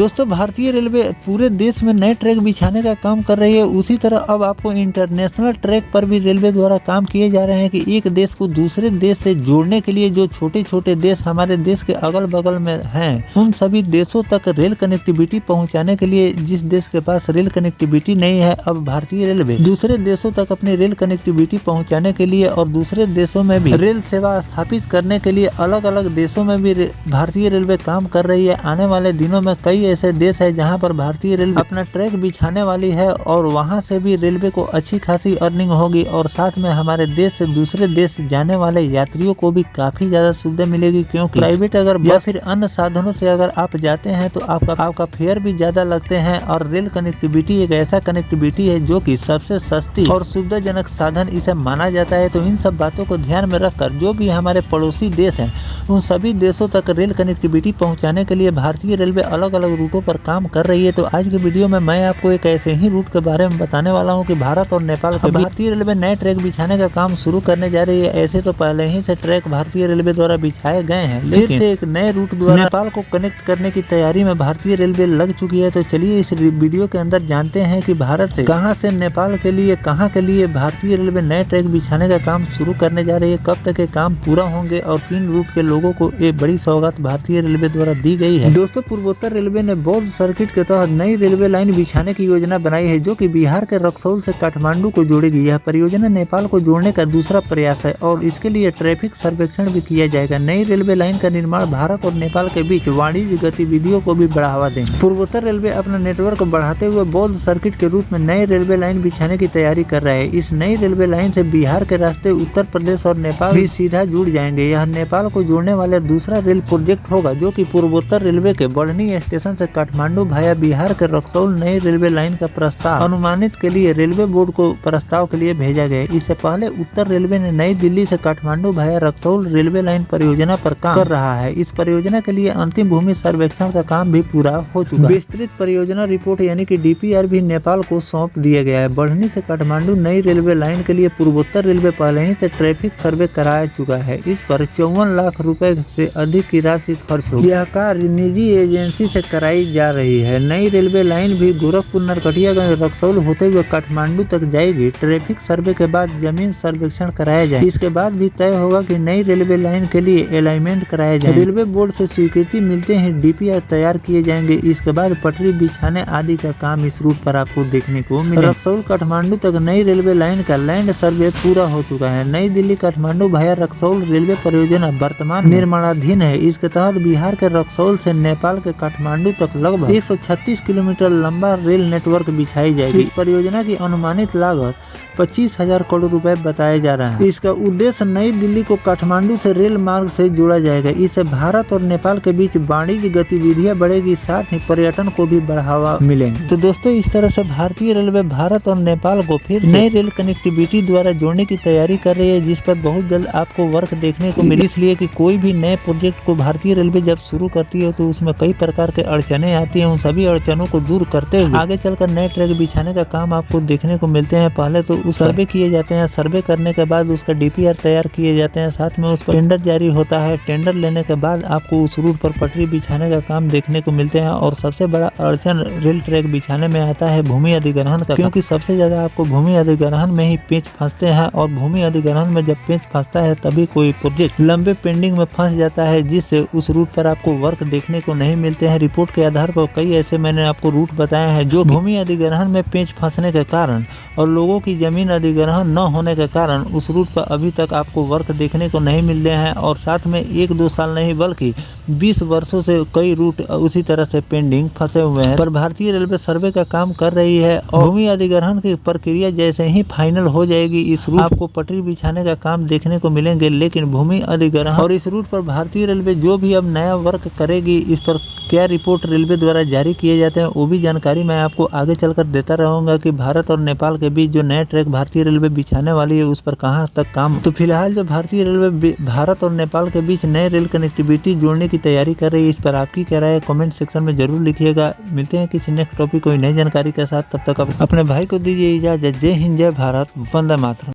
दोस्तों भारतीय रेलवे पूरे देश में नए ट्रैक बिछाने का काम कर रही है। उसी तरह अब आपको इंटरनेशनल ट्रैक पर भी रेलवे द्वारा काम किए जा रहे हैं कि एक देश को दूसरे देश से जोड़ने के लिए जो छोटे छोटे देश हमारे देश के अगल बगल में हैं, उन सभी देशों तक रेल कनेक्टिविटी पहुंचाने के लिए जिस देश के पास रेल कनेक्टिविटी नहीं है, अब भारतीय रेलवे दूसरे देशों तक अपनी रेल कनेक्टिविटी पहुँचाने के लिए और दूसरे देशों में भी रेल सेवा स्थापित करने के लिए अलग अलग देशों में भी भारतीय रेलवे काम कर रही है। आने वाले दिनों में कई ऐसे देश है जहां पर भारतीय रेलवे अपना ट्रैक बिछाने वाली है और वहां से भी रेलवे को अच्छी खासी अर्निंग होगी और साथ में हमारे देश से दूसरे देश जाने वाले यात्रियों को भी काफी ज्यादा सुविधा मिलेगी, क्योंकि प्राइवेट अगर या फिर अन्य साधनों से अगर आप जाते हैं तो आपका फेयर भी ज्यादा लगते हैं। और रेल कनेक्टिविटी एक ऐसा कनेक्टिविटी है जो कि सबसे सस्ती और सुविधाजनक साधन इसे माना जाता है। तो इन सब बातों को ध्यान में रखकर जो भी हमारे पड़ोसी देश हैं, उन सभी देशों तक रेल कनेक्टिविटी पहुंचाने के लिए भारतीय रेलवे अलग अलग रूटों पर काम कर रही है। तो आज के वीडियो में मैं आपको एक ऐसे ही रूट के बारे में बताने वाला हूं कि भारत और नेपाल के भारतीय रेलवे नए ट्रैक बिछाने का काम शुरू करने जा रही है। ऐसे तो पहले ही से ट्रैक भारतीय रेलवे द्वारा बिछाए गए हैं, लेकिन एक नए रूट द्वारा नेपाल को कनेक्ट करने की तैयारी में भारतीय रेलवे लग चुकी है। तो चलिए इस वीडियो के अंदर जानते हैं कि भारत से कहां से नेपाल के लिए कहां के लिए भारतीय रेलवे नए ट्रैक बिछाने का काम शुरू करने जा रही है, कब तक ये काम पूरा होंगे और किन रूट के लोगों को एक बड़ी सौगात भारतीय रेलवे द्वारा दी गई है। दोस्तों पूर्वोत्तर रेलवे ने बौद्ध सर्किट के तहत नई रेलवे लाइन बिछाने की योजना बनाई है, जो कि बिहार के रक्सौल से काठमांडू को जोड़ेगी। यह परियोजना नेपाल को जोड़ने का दूसरा प्रयास है और इसके लिए ट्रैफिक सर्वेक्षण भी किया जाएगा। नई रेलवे लाइन का निर्माण भारत और नेपाल के बीच वाणिज्य गतिविधियों को भी बढ़ावा देंगे। पूर्वोत्तर रेलवे अपना नेटवर्क को बढ़ाते हुए बौद्ध सर्किट के रूप में नई रेलवे लाइन बिछाने की तैयारी कर रहा है। इस नई रेलवे लाइन से बिहार के रास्ते उत्तर प्रदेश और नेपाल भी सीधा जुड़ जाएंगे। यह नेपाल को जोड़ने वाला दूसरा रेल प्रोजेक्ट होगा, जो कि पूर्वोत्तर रेलवे के बढ़नी स्टेशन से काठमांडू भाया बिहार के रक्सौल नई रेलवे लाइन का प्रस्ताव अनुमानित के लिए रेलवे बोर्ड को प्रस्ताव के लिए भेजा गया। इससे पहले उत्तर रेलवे ने नई दिल्ली से काठमांडू भाया रक्सौल रेलवे लाइन परियोजना पर काम कर रहा है। इस परियोजना के लिए अंतिम भूमि सर्वेक्षण का काम भी पूरा हो चुका है। विस्तृत परियोजना रिपोर्ट यानी कि DPR भी नेपाल को सौंप दिया गया है। बढ़नी से काठमांडू नई रेलवे लाइन के लिए पूर्वोत्तर रेलवे पहले ही से ट्रैफिक सर्वे करा चुका है। इस पर 54 लाख रुपए से अधिक की राशि खर्च होगी। यह कार्य निजी एजेंसी से कराई जा रही है। नई रेलवे लाइन भी गोरखपुर नरकटियागंज रक्सौल होते हुए काठमांडू तक जाएगी। ट्रैफिक सर्वे के बाद जमीन सर्वेक्षण कराया जाए। इसके बाद भी तय होगा कि नई रेलवे लाइन के लिए अलाइनमेंट कराया जाए। रेलवे बोर्ड से स्वीकृति मिलते ही DPR तैयार किए जाएंगे। इसके बाद पटरी बिछाने आदि का काम इस रूट पर आपको देखने को मिलेगा। रक्सौल काठमांडू तक नई रेलवे लाइन का लैंड सर्वे पूरा हो चुका है। नई दिल्ली काठमांडू भाया रक्सौल रेलवे परियोजना वर्तमान निर्माणाधीन है। इसके तहत बिहार के रक्सौल से नेपाल के काठमांडू तक लगभग 136 किलोमीटर लंबा रेल नेटवर्क बिछाई जाएगी। इस परियोजना की अनुमानित लागत 25,000 करोड़ रुपए बताया जा रहा है। इसका उद्देश्य नई दिल्ली को काठमांडू से रेल मार्ग से जोड़ा जाएगा। इससे भारत और नेपाल के बीच वाणिज्य गतिविधियां बढ़ेगी, साथ ही पर्यटन को भी बढ़ावा मिलेंगे। तो दोस्तों इस तरह से भारतीय रेलवे भारत और नेपाल को फिर नई रेल कनेक्टिविटी द्वारा जोड़ने की तैयारी कर रही है, जिस पर बहुत जल्द आपको वर्क देखने को मिले। इसलिए कि कोई भी नए प्रोजेक्ट को भारतीय रेलवे जब शुरू करती है तो उसमें कई प्रकार के अड़चने आती हैं। उन सभी अड़चनों को दूर करते हुए आगे चलकर नए ट्रैक बिछाने का काम आपको देखने को मिलते हैं। पहले तो सर्वे किए जाते हैं, सर्वे करने के बाद उसका DPR तैयार किए जाते हैं, साथ में उस पर टेंडर जारी होता है। टेंडर लेने के बाद आपको उस रूट पर पटरी बिछाने का काम देखने को मिलते हैं। और सबसे बड़ा अड़चन रेल ट्रैक बिछाने में आता है भूमि अधिग्रहण का, क्योंकि सबसे ज्यादा आपको भूमि अधिग्रहण में ही पेच फंसते हैं। और भूमि अधिग्रहण में जब पेच फंसता है तभी कोई प्रोजेक्ट लंबे पेंडिंग में फंस जाता है, जिससे उस रूट पर आपको वर्क देखने को नहीं मिलते हैं। रिपोर्ट के आधार पर कई ऐसे मैंने आपको रूट बताए हैं जो भूमि अधिग्रहण में पेच फंसने के कारण और लोगों की जमीन अधिग्रहण न होने के कारण उस रूट पर अभी तक आपको वर्क देखने को नहीं मिलते हैं। और साथ में 1-2 साल नहीं बल्कि 20 वर्षों से कई रूट उसी तरह से पेंडिंग फंसे हुए हैं। पर भारतीय रेलवे सर्वे का काम कर रही है और भूमि अधिग्रहण की प्रक्रिया जैसे ही फाइनल हो जाएगी, इस रूट आपको पटरी बिछाने का काम देखने को मिलेंगे। लेकिन भूमि अधिग्रहण और इस रूट पर भारतीय रेलवे जो भी अब नया वर्क करेगी, इस पर क्या रिपोर्ट रेलवे द्वारा जारी किए जाते हैं, वो भी जानकारी मैं आपको आगे चलकर देता रहूंगा कि भारत और नेपाल के बीच जो नया ट्रैक भारतीय रेलवे बिछाने वाली है उस पर कहां तक काम। तो फिलहाल जो भारतीय रेलवे भारत और नेपाल के बीच नए रेल कनेक्टिविटी जोड़ने की तैयारी कर रही है, इस पर आपकी क्या राय है कमेंट सेक्शन में जरूर लिखिएगा। मिलते हैं किसी नेक्स्ट टॉपिक कोई नई जानकारी के साथ, तब तक अपने भाई को दीजिए इजाजत। जय हिंद, जय भारत, वंदे मातरम।